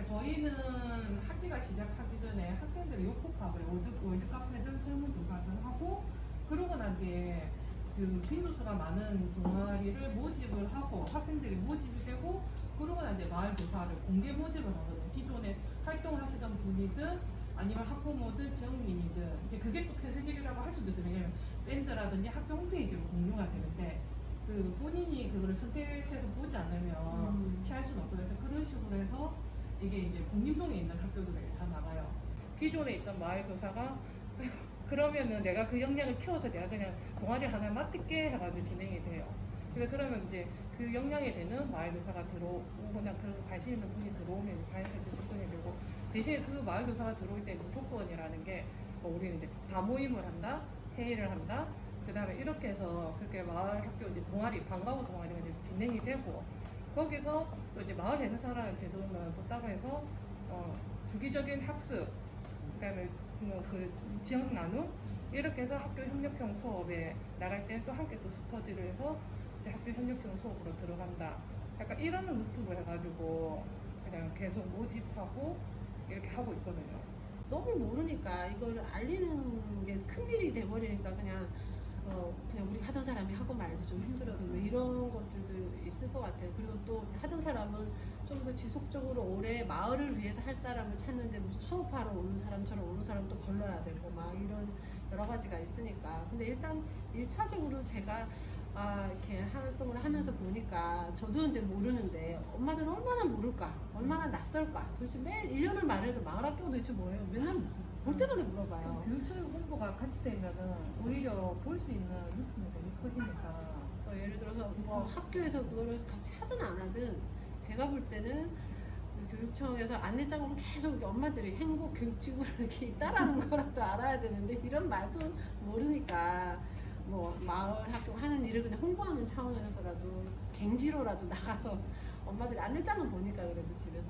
저희는 학기가 시작하기 전에 학생들의 욕구파를 월드카페든 설문조사든 하고 그러고 난 뒤에 그 빈도수가 많은 동아리를 모집을 하고 학생들이 모집이 되고 그러고 난 뒤에 마을 조사를 공개 모집을 하거든요. 기존에 활동하시던 분이든 아니면 학부모든 지역민이든 이제 그게 또 폐쇄적이라고 할 수도 있어요. 왜냐면 밴드라든지 학교 홈페이지로 공유가 되는데 그 본인이 그거를 선택해서 보지 않으면 취할 수는 없고 그래서 그런 식으로 해서 이게 이제 국민동에 있는 학교들에 다 나가요. 기존에 있던 마을 교사가 그러면은 내가 그 역량을 키워서 내가 그냥 동아리 하나 맡을게 해가지고 진행이 돼요. 그래서 그러면 이제 그 역량이 되는 마을 교사가 들어오고 그냥 그 관심 있는 분이 들어오면 자연스럽게 접근이 되고 대신에 그 마을 교사가 들어올 때 조건이라는 게 우리는 이제 다 모임을 한다, 회의를 한다. 그 다음에 이렇게 해서 그렇게 마을 학교 이제 동아리, 방과후 동아리가 이제 진행이 되고 거기서 또 이제 마을 해설사라는 제도는 또 따로 해서 주기적인 학습, 그다음에 그 지역 나눔 이렇게 해서 학교 협력형 수업에 나갈 때 또 함께 또 스터디를 해서 이제 학교 협력형 수업으로 들어간다. 약간 이런 루트로 해가지고 그냥 계속 모집하고 이렇게 하고 있거든요. 너무 모르니까 이걸 알리는 게 큰일이 돼버리니까 그냥 우리 하던 사람이 하고 말지 좀 힘들어도 뭐 이런 것들도 있을 것 같아요. 그리고 또 하던 사람은 좀 더 지속적으로 오래 마을을 위해서 할 사람을 찾는데 무슨 수업하러 오는 사람처럼 오는 사람도 걸러야 되고 막 이런 여러 가지가 있으니까. 근데 일단 1차적으로 제가 이렇게 활동을 하면서 보니까 저도 이제 모르는데 엄마들은 얼마나 모를까, 얼마나 낯설까. 도대체 매일 1년을 말해도 마을 학교가 도대체 뭐예요? 맨날 볼 때마다 물어봐요. 교육처육 홍보가 같이 되면은 오히려 볼 수 있는 루트는 되게 커지니까. 예를 들어서 뭐 학교에서 그거를 같이 하든 안 하든 제가 볼 때는 교육청에서 안내장으로 계속 이렇게 엄마들이 행복교육지구를 이렇게 있다라는 거라도 알아야 되는데 이런 말도 모르니까 뭐 마을 학교 하는 일을 그냥 홍보하는 차원에서라도 갱지로라도 나가서 엄마들이 안내장을 보니까 그래도 집에서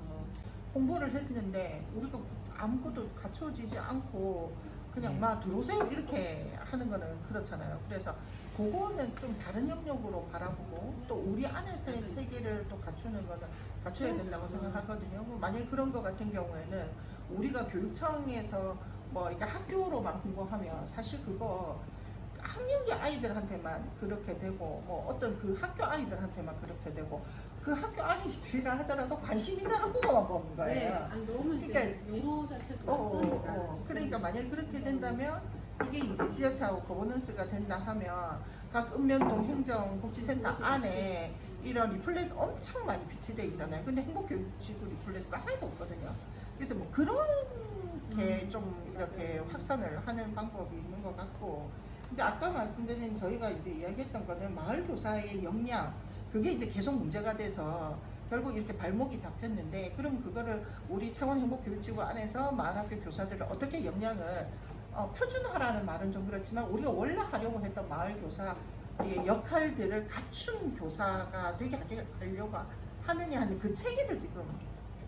홍보를 했는데 우리가 아무것도 갖춰지지 않고 그냥 막 들어오세요 이렇게 하는 거는 그렇잖아요. 그래서 그거는 좀 다른 영역으로 바라보고 또 우리 안에서의 체계를 또 갖추는 거는 갖춰야 된다고 생각하거든요. 만약에 그런 거 같은 경우에는 우리가 교육청에서 뭐 이게 학교로만 홍보하면 사실 그거 학년기 아이들한테만 그렇게 되고 뭐 어떤 그 학교 아이들한테만 그렇게 되고 그 학교 아이들이라 하더라도 관심 있는 학부모만 보는 거예요. 네, 아니 너무 이제 용어 자체가 낯서니까. 그러니까 만약에 그렇게 된다면 이게 이제 지자체하고 거버넌스가 된다 하면 각 읍면동 행정복지센터 안에 이런 리플렛 엄청 많이 비치돼 있잖아요. 근데 행복교육지구 리플렛은 하나도 없거든요. 그래서 뭐 그런 게 좀 이렇게 확산을 하는 방법이 있는 것 같고 이제 아까 말씀드린 저희가 이제 이야기했던 거는 마을 교사의 역량 그게 이제 계속 문제가 돼서 결국 이렇게 발목이 잡혔는데 그럼 그거를 우리 창원 행복교육지구 안에서 마을학교 교사들을 어떻게 역량을 표준화라는 말은 좀 그렇지만 우리가 원래 하려고 했던 마을 교사의 역할들을 갖춘 교사가 되게 하려고 하느냐 하는 그 체계를 지금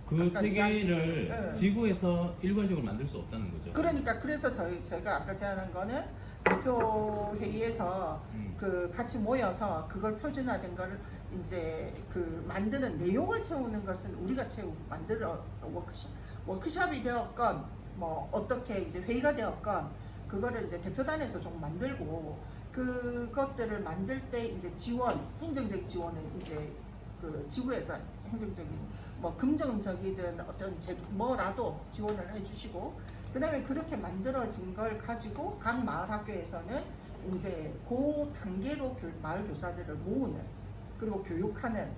그 체계를 네. 지구에서 일괄적으로 만들 수 없다는 거죠. 그러니까 그래서 저희가 아까 제안한 거는 대표 회의에서 그 같이 모여서 그걸 표준화된 거를 이제 그 만드는 내용을 채우는 것은 우리가 채우고 만들어 워크숍이 되었건 뭐 어떻게 이제 회의가 되었건 그거를 이제 대표단에서 좀 만들고 그것들을 만들 때 이제 지원 행정적 지원은 이제 그 지구에서 행정적인 뭐 금전적이든 어떤 뭐라도 지원을 해주시고 그 다음에 그렇게 만들어진 걸 가지고 각 마을 학교에서는 이제 그 단계로 마을 교사들을 모으는 그리고 교육하는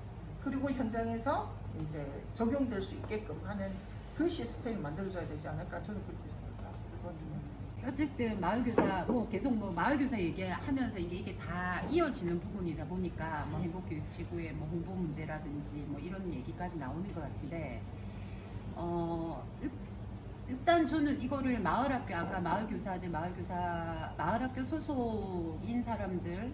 그리고 현장에서 이제 적용될 수 있게끔 하는 그 시스템이 만들어져야 되지 않을까 저는 그렇게 생각합니다. 어쨌든 마을교사 뭐 계속 뭐 마을교사 얘기하면서 이게 다 이어지는 부분이다 보니까 뭐 행복교육지구의 뭐 홍보 문제라든지 뭐 이런 얘기까지 나오는 것 같은데 일단 저는 이거를 마을학교 아까 마을학교 소속인 사람들로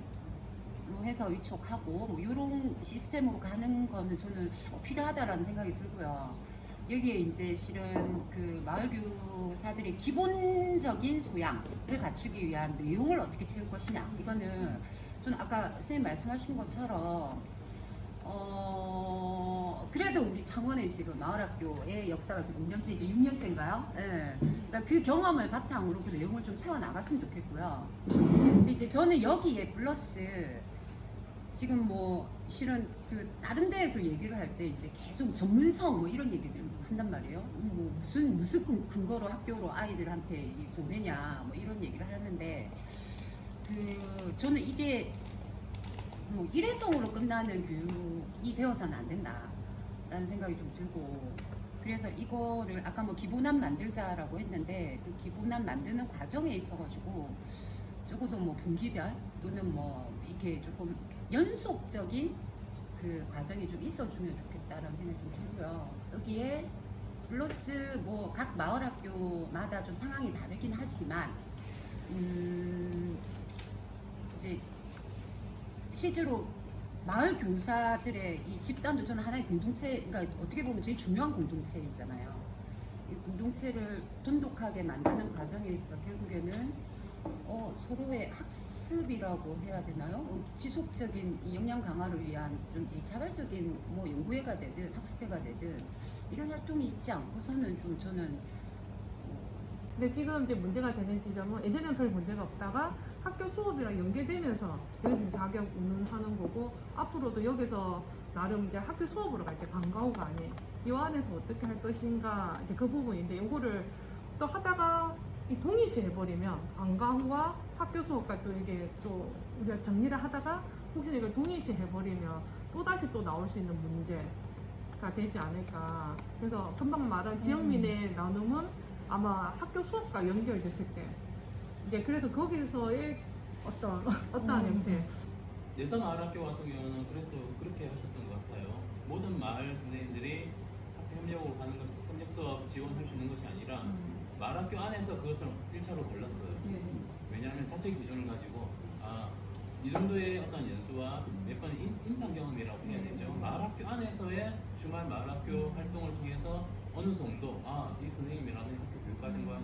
해서 위촉하고 뭐 이런 시스템으로 가는 거는 저는 필요하다라는 생각이 들고요. 여기에 이제 실은 그 마을교사들의 기본적인 소양을 갖추기 위한 내용을 어떻게 채울 것이냐 이거는 저는 아까 선생님 말씀하신 것처럼 그래도 우리 창원의 지금 마을학교의 역사가 지금 5년째 이제 6년째인가요? 예. 그러니까 그 경험을 바탕으로 그 내용을 좀 채워 나갔으면 좋겠고요. 근데 이제 저는 여기에 플러스 지금 뭐 실은 그 다른 데에서 얘기를 할 때 이제 계속 전문성 뭐 이런 얘기들 한단 말이에요. 뭐 무슨 근거로 학교로 아이들한테 보내냐 뭐 이런 얘기를 하는데 그 저는 이게 뭐 일회성으로 끝나는 교육이 되어서는 안 된다라는 생각이 좀 들고 그래서 이거를 아까 뭐 기본안 만들자라고 했는데 그 기본안 만드는 과정에 있어가지고 적어도 뭐 분기별 또는 뭐 이렇게 조금 연속적인 그 과정이 좀 있어주면 좋겠다라는 생각이 좀 들고요. 여기에 플러스 뭐 각 마을 학교마다 좀 상황이 다르긴 하지만 이제 실제로 마을 교사들의 이 집단도 저는 하나의 공동체, 그러니까 어떻게 보면 제일 중요한 공동체이잖아요. 이 공동체를 돈독하게 만드는 과정에 있어 결국에는 서로의 학습이라고 해야 되나요? 지속적인 이 역량 강화를 위한 좀 이 자발적인 뭐 연구회가 되든 학습회가 되든 이런 활동이 있지 않고서는 좀 저는 근데 지금 이제 문제가 되는 지점은 예전에는 별 문제가 없다가 학교 수업이랑 연계되면서 여기서 지금 자격 운운하는 거고 앞으로도 여기서 나름 이제 학교 수업으로 갈 때 방과 후가 아니에요. 이 안에서 어떻게 할 것인가 이제 그 부분인데 이거를 또 하다가 이 동일시 해버리면 방과 후와 학교 수업과 또 이게 또 우리가 정리를 하다가 혹시 이걸 동일시 해버리면 또 다시 또 나올 수 있는 문제가 되지 않을까. 그래서 금방 말한 지역민의 나눔은 아마 학교 수업과 연결됐을 때 이제 그래서 거기서의 어떠한 형태 예선 마을학교 같은 경우는 그래도 그렇게 하셨던 것 같아요. 모든 마을 선생님들이 학교 협력으로 하는 것, 협력 수업 지원할 수 있는 것이 아니라 마을학교 안에서 그것을 1차로 골랐어요. 왜냐하면 자체 기준을 가지고 이 정도의 어떤 연수와 몇 번의 임상 경험이라고 해야 되죠. 마을학교 안에서의 주말 마을학교 활동을 통해서 어느 정도 이 선생님이라는 학교 교육과정과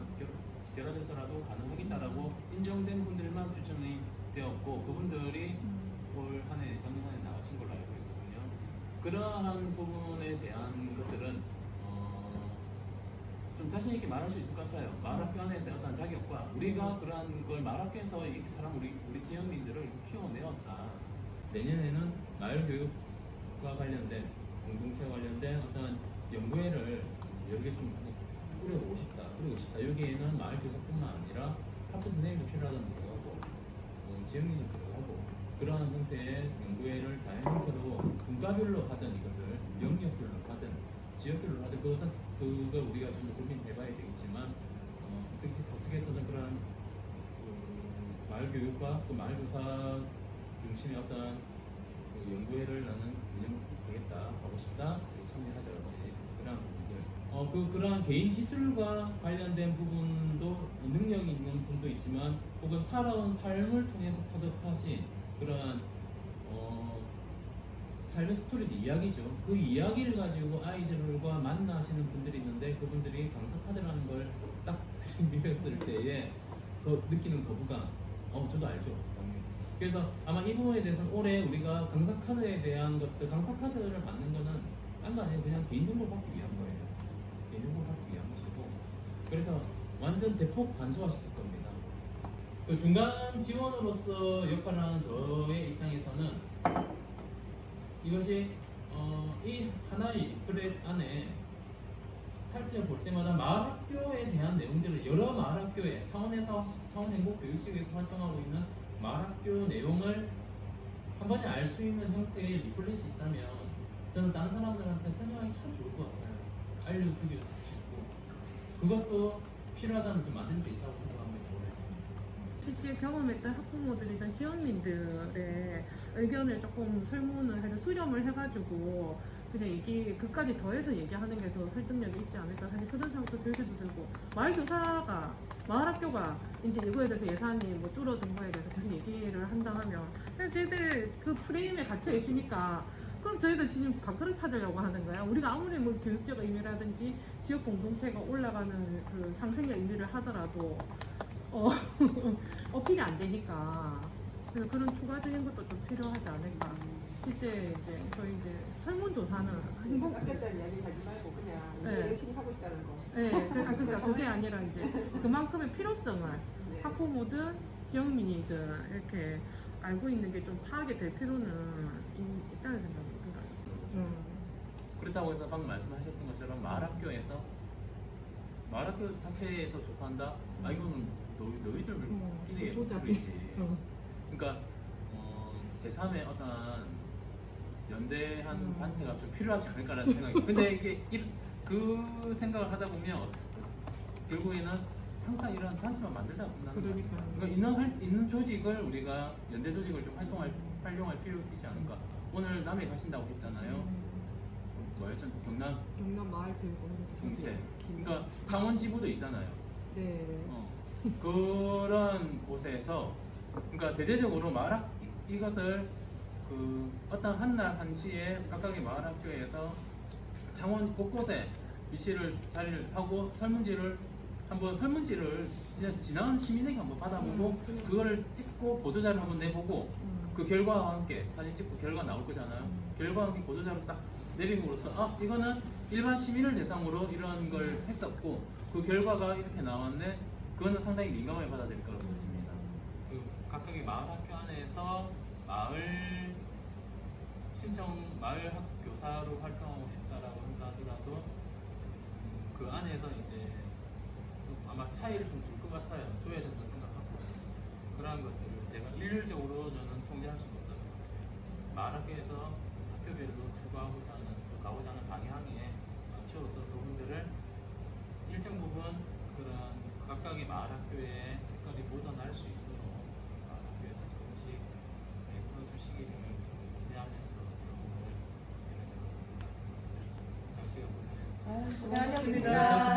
결합해서라도 가능하겠다라고 인정된 분들만 추천이 되었고 그분들이 올 한해 작년 한해 나가신 걸로 알고 있거든요. 그러한 부분에 대한 것들은 좀 자신 있게 말할 수 있을 것 같아요. 마을학교 안에서의 어떤 자격과 우리가 그러한 걸 마을학교에서 이렇게 우리 지역민들을 키워내었다. 내년에는 마을 교육과 관련된 공동체와 관련된 어떤 연구회를 여러 개 좀 꾸려보고 싶다. 여기에는 마을 교사뿐만 아니라 학교 선생님도 필요하다는 거고 지역민도 필요하고 그러한 형태의 연구회를 다양한 형태로 분과별로 하든 이것을 영역별로 하든 지역별로 하든 그걸 우리가 좀 더 고민해봐야 되겠지만 어떻게 해서든 그런 마을 교육과 그 마을 교사 중심의 어떤 연구회를 나는 운영하겠다 하고 싶다 참여하자지 그런 부분들 그러한 개인 기술과 관련된 부분도 능력이 있는 분도 있지만 혹은 살아온 삶을 통해서 터득하신 그러한 삶의 스토리도 이야기죠. 그 이야기를 가지고 아이들과 만나시는 분들이 있는데 그분들이 강사 카드라는 걸 딱 들이밀었을 때에 그 느끼는 거부감 저도 알죠. 그래서 아마 이 부분에 대해서는 올해 우리가 강사 카드에 대한 것들 강사 카드를 받는 거는 딴 거 아니에요. 그냥 개인정보 받기 위한 거예요. 개인정보 받기 위한 것이고 그래서 완전 대폭 간소화시킬 겁니다. 그 중간 지원으로서 역할을 하는 저의 입장에서는 이것이 이 하나의 리플렛 안에 살펴볼 때마다 마을학교에 대한 내용들을 여러 마을학교에 차원 행복교육직에서 활동하고 있는 마을학교 내용을 한 번에 알 수 있는 형태의 리플렛이 있다면 저는 다른 사람들한테 설명하기 참 좋을 것 같아요. 알려주기도 싶고 그것도 필요하다면 좀 만들 수 있다고 생각합니다. 실제 경험했던 학부모들이든 지원민들의 의견을 조금 설문을 해서 수렴을 해가지고 그냥 그까지 더해서 얘기하는 게 더 설득력이 있지 않을까 사실 그런 생각도 들기도 들고 마을학교가 이제 이거에 대해서 예산이 뭐 줄어든 거에 대해서 계속 얘기를 한다 하면 그냥 저희들 그 프레임에 갇혀 있으니까 그럼 저희들 지금 밖으로 찾으려고 하는 거야. 우리가 아무리 뭐 교육적 의미라든지 지역 공동체가 올라가는 그 상생의 의미를 하더라도 어필이 안 되니까 그래서 그런 추가적인 것도 좀 필요하지 않을까. 실제 이제 저희 이제 설문조사는 행복. 아꼈다는 이야기 하지 말고 그냥 네. 열심히 하고 있다는 거. 네, 그러니까 그게 아니라 이제 그만큼의 필요성을 네. 학부모든 지역민이든 이렇게 알고 있는 게 좀 파악이 될 필요는 있다는 생각이 들어요. 그렇다고 해서 방금 말씀하셨던 것처럼 마을학교 자체에서 조사한다? 아 이거는 너희들끼리의 조작이. 목소리지. 그러니까 제3의 어떤 연대한 단체가 좀 필요하지 않을까라는 생각이. 근데 이게 그 생각을 하다 보면 결국에는 항상 이런 단체만 만들다 끝나는 거야. 그러니까 있는 조직을 우리가 연대 조직을 좀 활용할 필요가 있지 않을까. 오늘 남해 가신다고 했잖아요. 뭐였죠? 경남 마을교육원에서 중체. 그러니까 창원 지부도 있잖아요. 네. 그런 곳에서 그러니까 대대적으로 이것을 그 어떤 한날 한시에 각각의 마을학교에서 창원 곳곳에 위치를 자리를 하고 설문지를 진짜 지나가는 시민에게 한번 받아보고 그거를 찍고 보도자료 한번 내보고 그 결과와 함께 사진 찍고 결과 나올 거잖아요. 결과와 함께 보도자료 딱 내림으로써 이거는 일반 시민을 대상으로 이런 걸 했었고 그 결과가 이렇게 나왔네. 그거는 상당히 민감하게 받아들일 거라고 보십니다. 그 각각의 마을학교 안에서 마을 교사로 활동하고 싶다라고 한다 하더라도 그 안에서 이제 또 아마 차이를 좀 줄 것 같아요. 줘야 된다고 생각하고 그러한 것들을 제가 일률적으로 저는 통제할 수는 없다고 생각해요. 마을학교에서 학교별로 추구하고자 하는 또 가고자 하는 방향에 맞춰서 그분들을 일정 부분 그런 각각의 마을학교의 색깔이 묻어날 수 있도록 마을학교에서 조금씩 써주시기를 기대하면서 오늘 이런저런 말씀을 드리고 장시간 고생하셨습니다. 고생하셨습니다.